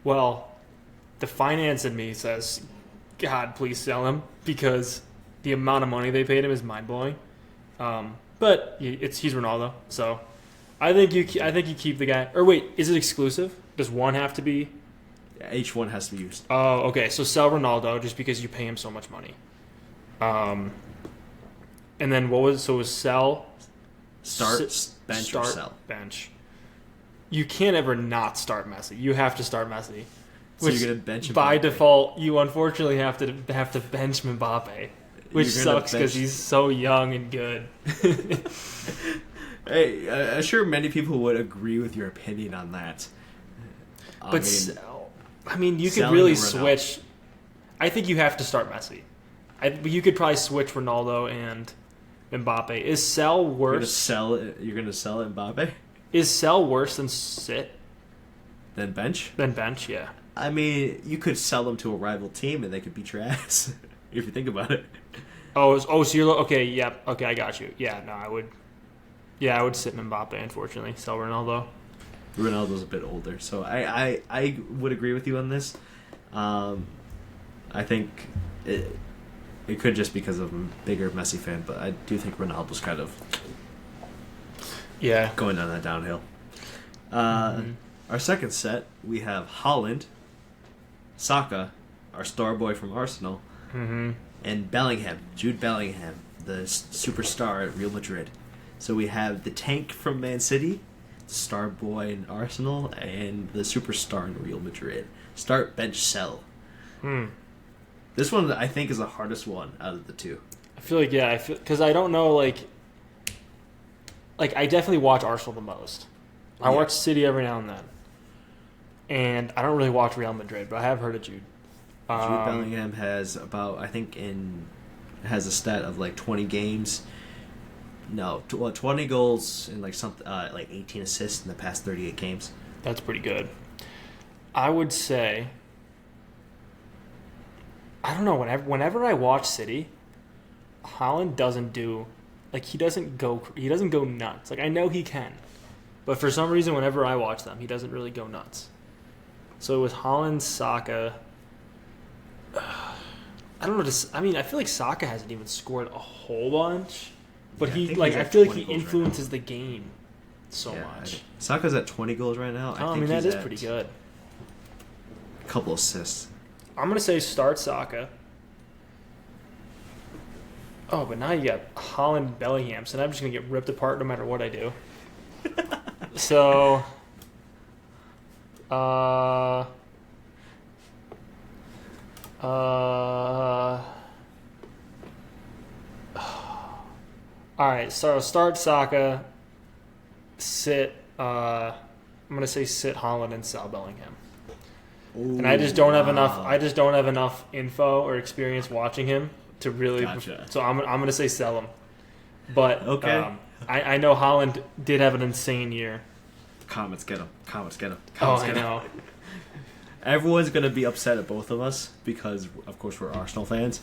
well, the finance in me says, God, please sell him, because the amount of money they paid him is mind blowing. But he's Ronaldo, so I think you keep the guy. Or wait, is it exclusive? Does one have to be? Yeah, each one has to be used. Oh, okay. So sell Ronaldo just because you pay him so much money. And then was sell? Start, bench, or sell? Bench. You can't ever not start Messi. You have to start Messi. So you're gonna bench Mbappe. By default, you unfortunately have to bench Mbappe, which sucks because he's so young and good. Hey, I'm sure many people would agree with your opinion on that. I mean, you could really switch. I think you have to start Messi. You could probably switch Ronaldo and Mbappe. Is sell worse? You're gonna sell Mbappe? Is sell worse than sit? Than bench? Than bench, yeah. I mean, you could sell them to a rival team and they could beat your ass, if you think about it. So you're okay. Yep. Okay, I got you. Yeah, no, I would. Yeah, I would sit Mbappe. Unfortunately, sell Ronaldo. Ronaldo's a bit older, so I would agree with you on this. I think it could just because I'm a bigger Messi fan, but I do think Ronaldo's kind of going on that downhill. Our second set, we have Haaland, Saka, our star boy from Arsenal, and Bellingham, Jude Bellingham, the superstar at Real Madrid. So we have the tank from Man City, the star boy in Arsenal, and the superstar in Real Madrid. Start, bench, sell. This one I think is the hardest one out of the two. I feel like because I don't know like I definitely watch Arsenal the most. I watch City every now and then, and I don't really watch Real Madrid, but I have heard of Jude. Jude Bellingham has has a stat of like 20 games. No, 20 goals and like 18 assists in the past 38 games. That's pretty good. I would say, I don't know. Whenever I watch City, Haaland doesn't do, he doesn't go nuts. Like I know he can, But for some reason, whenever I watch them, he doesn't really go nuts. So it was Holland, Saka. I don't know. I feel like Saka hasn't even scored a whole bunch, but Yeah, I feel like he influences the game so much. Saka's at 20 goals right now. I mean, that is pretty good. A couple assists. I'm gonna say start Saka. Oh, but now you got Holland, Bellingham, so now I'm just gonna get ripped apart no matter what I do. So, all right. So start Saka, sit. I'm gonna say sit Holland and sell Bellingham. Ooh, And I just don't have enough. I just don't have enough info or experience watching him to really. Gotcha. So I'm gonna say sell him. But okay. I know Holland did have an insane year. Comments get him. I know. Everyone's gonna be upset at both of us because, of course, we're Arsenal fans.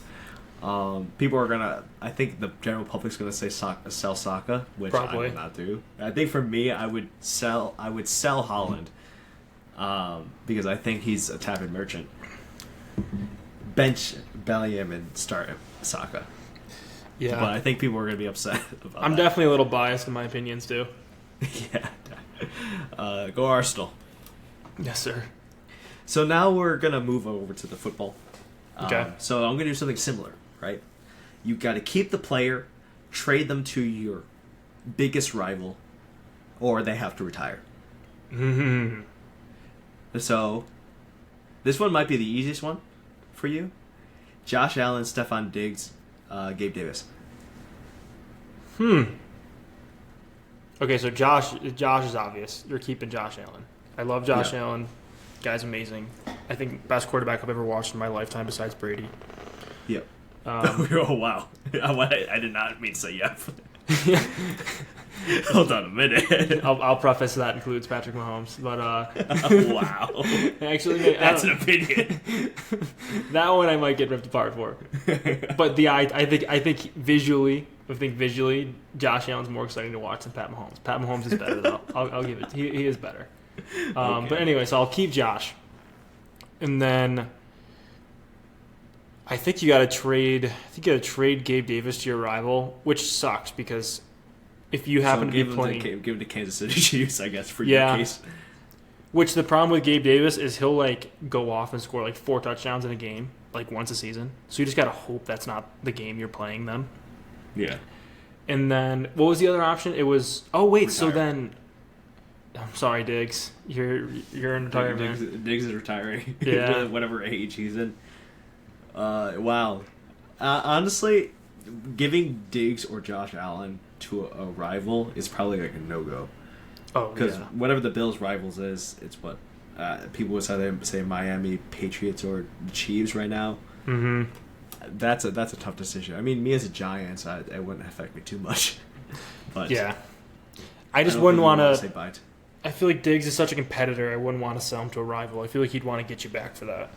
People are gonna. I think the general public's gonna say sell Saka, which Probably. I will not do. I think for me, I would sell Holland, because I think he's a tapping merchant. Bench Bellingham and start Saka. Yeah, But I think people are gonna be upset about. I'm that. definitely a little biased in my opinions too. Yeah. Go Arsenal. Yes, sir. So now we're gonna move over to the football. Okay. So I'm gonna do something similar, right? You got to keep the player, trade them to your biggest rival, or they have to retire. Mm-hmm. So this one might be the easiest one for you. Josh Allen, Stephon Diggs, Gabe Davis. Okay, so Josh is obvious. You're keeping Josh Allen. I love Josh Allen. Guy's amazing. I think best quarterback I've ever watched in my lifetime besides Brady. Yep. Oh wow! I did not mean to say yep. Hold on a minute. I'll preface that includes Patrick Mahomes, but Wow. actually, That's an opinion. that one I might get ripped apart for. But I think visually, Josh Allen's more exciting to watch than Pat Mahomes. Pat Mahomes is better though. I'll give it. He is better. Okay. But anyway, so I'll keep Josh, and then I think you got to trade. Gabe Davis to your rival, which sucks because if you happen to be playing, give him to Kansas City Chiefs, I guess, for Yeah. your case. which the problem with Gabe Davis is he'll like go off and score like 4 touchdowns in a game, like once a season. So you just gotta hope that's not the game you're playing them. Yeah. And then what was the other option? It was so Retire. then. I'm sorry, Diggs. You're in retirement. Diggs is retiring. Yeah. Whatever age he's in. Wow. Honestly, giving Diggs or Josh Allen to a rival is probably like a no-go. Oh, Because yeah. whatever the Bills' rivals is, it's what people would say Miami, Patriots, or the Chiefs right now. Mm-hmm. That's a tough decision. I mean, me as a Giants, it wouldn't affect me too much. But Yeah. I just don't wouldn't think want you to. say bye to. I feel like Diggs is such a competitor. I wouldn't want to sell him to a rival. I feel like he'd want to get you back for that.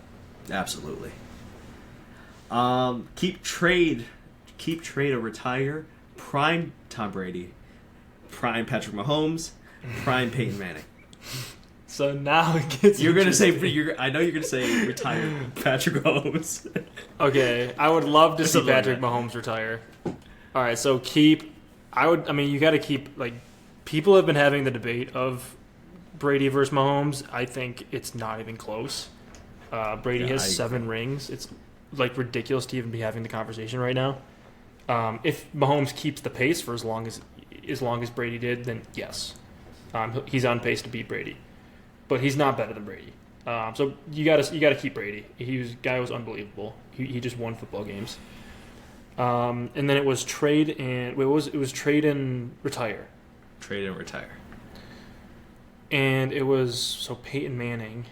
Absolutely. Keep trade or retire. Prime Tom Brady, prime Patrick Mahomes, prime Peyton Manning. So now it gets. You're gonna say interesting. I know you're gonna say retire Patrick Mahomes. Okay, I would love to see Something like Patrick that. Mahomes retire. All right, so keep. I mean, you got to keep like. People have been having the debate of Brady versus Mahomes. I think it's not even close. Brady Yeah, has I 7 rings. It's like ridiculous to even be having the conversation right now. If Mahomes keeps the pace for as long as Brady did, then yes, he's on pace to beat Brady. But he's not better than Brady. So you gotta keep Brady. Guy was unbelievable. He just won football games. And then it was trade and it was trade and retire. Trade and retire. And it was so Peyton Manning.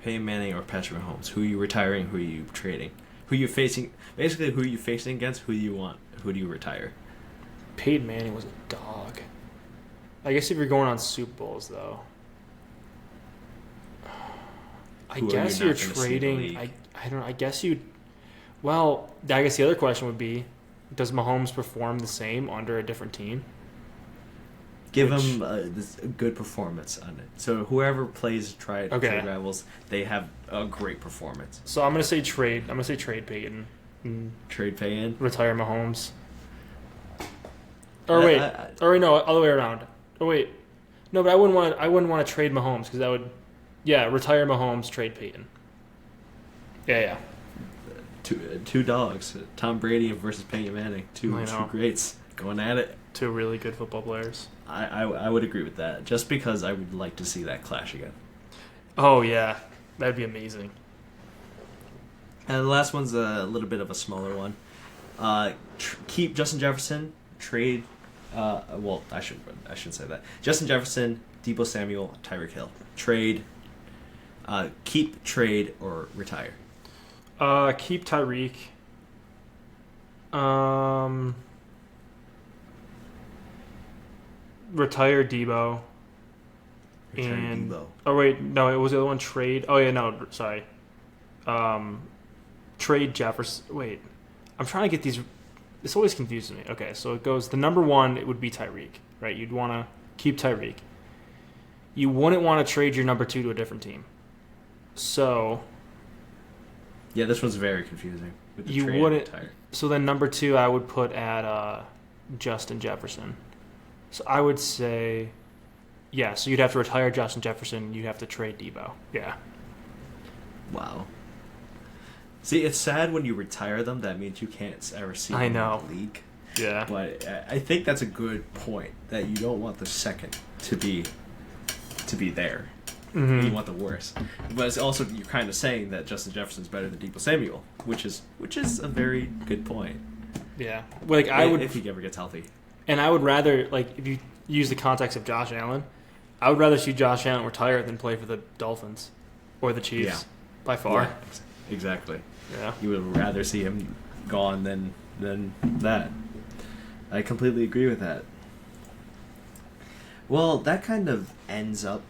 Peyton Manning or Patrick Mahomes. Who are you retiring? Who are you trading? Who are you facing? Basically, who are you facing against? Who do you want? Who do you retire? Peyton Manning was a dog. I guess if you're going on Super Bowls though. I Who are guess you you're not gonna see in the trading. league? I don't know. I guess you. Well, I guess the other question would be, does Mahomes perform the same under a different team? Give them a good performance on it. So whoever plays trade rivals, they have a great performance. So I'm gonna say trade. I'm gonna say trade Peyton. Trade Peyton. Retire Mahomes. Or wait. No, other way around. Oh wait. No, but I wouldn't want to trade Mahomes because that would. Yeah, retire Mahomes, trade Peyton. Yeah. Two dogs, Tom Brady versus Peyton Manning. Two greats going at it. Two really good football players. I would agree with that, just because I would like to see that clash again. Oh, yeah. That'd be amazing. And the last one's a little bit of a smaller one. Keep Justin Jefferson, trade... well, I shouldn't say that. Justin Jefferson, Deebo Samuel, Tyreek Hill. Trade... keep, trade, or retire. Keep Tyreek. Retire Deebo. Deebo. Oh wait, no, it was the other one. Trade. Oh yeah, no, sorry. Trade Jefferson. Wait, I'm trying to get these. This always confuses me. Okay, so it goes. The number one, it would be Tyreek, right? You'd want to keep Tyreek. You wouldn't want to trade your number two to a different team. So. Yeah, this one's very confusing. With the you wouldn't. So then number two, I would put at Justin Jefferson. So I would say, yeah. So you'd have to retire Justin Jefferson. You'd have to trade Deebo. Yeah. Wow. See, it's sad when you retire them. That means you can't ever see them in the league. Yeah. But I think that's a good point. That you don't want the second to be there. Mm-hmm. You want the worst. But it's also, you're kind of saying that Justin Jefferson's better than Deebo Samuel, which is a very good point. Yeah. Like I would, if he ever gets healthy. And I would rather, like, if you use the context of Josh Allen, I would rather see Josh Allen retire than play for the Dolphins or the Chiefs, by far. Yeah, exactly. Yeah. You would rather see him gone than that. I completely agree with that. Well, that kind of ends up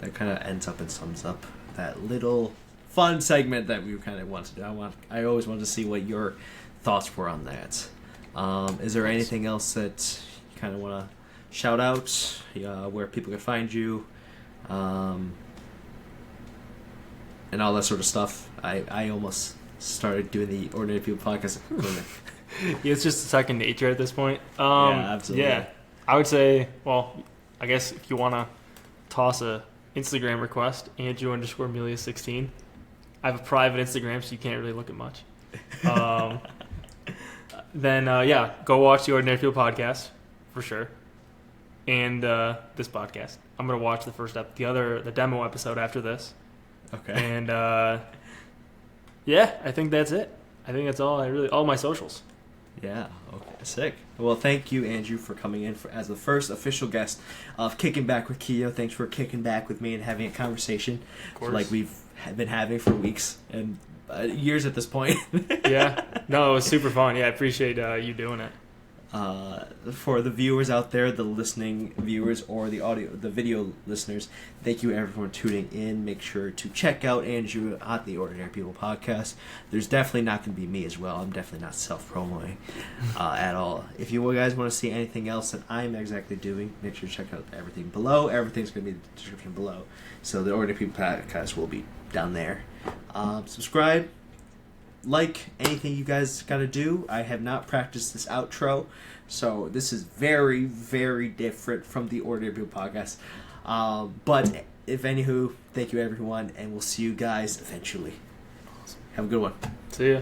and sums up that little fun segment that we kind of wanted to do. I always wanted to see what your thoughts were on that. Is there anything else that you kind of want to shout out, where people can find you, and all that sort of stuff? I almost started doing the Ordinary People podcast. It's just second nature at this point. Yeah, absolutely. Yeah, I would say, well, I guess if you want to toss a Instagram request, Andrew_Melia16. I have a private Instagram, so you can't really look at much. Then go watch the Ordinary People podcast for sure, and this podcast. I'm gonna watch the the demo episode after this. Okay. And I think that's it. I think that's all my socials. Yeah. Okay. Sick. Well, thank you, Andrew, for coming in as the first official guest of Kicking Back with Keo. Thanks for kicking back with me and having a conversation like we've been having for weeks and years at this point. Yeah. No, it was super fun. Yeah, I appreciate you doing it. For the viewers out there, the listening viewers or the video listeners, thank you everyone for tuning in. Make sure to check out Andrew at the Ordinary People podcast. There's definitely not going to be me as well. I'm definitely not self-promoting at all. If you guys want to see anything else that I'm exactly doing, make sure to check out everything below. Everything's going to be in the description below. So the Ordinary People podcast will be down there. Subscribe. Like anything you guys got to do. I have not practiced this outro, so this is very, very different from the Ordinary People podcast. But if anywho, thank you everyone, and we'll see you guys eventually. Have a good one. See ya.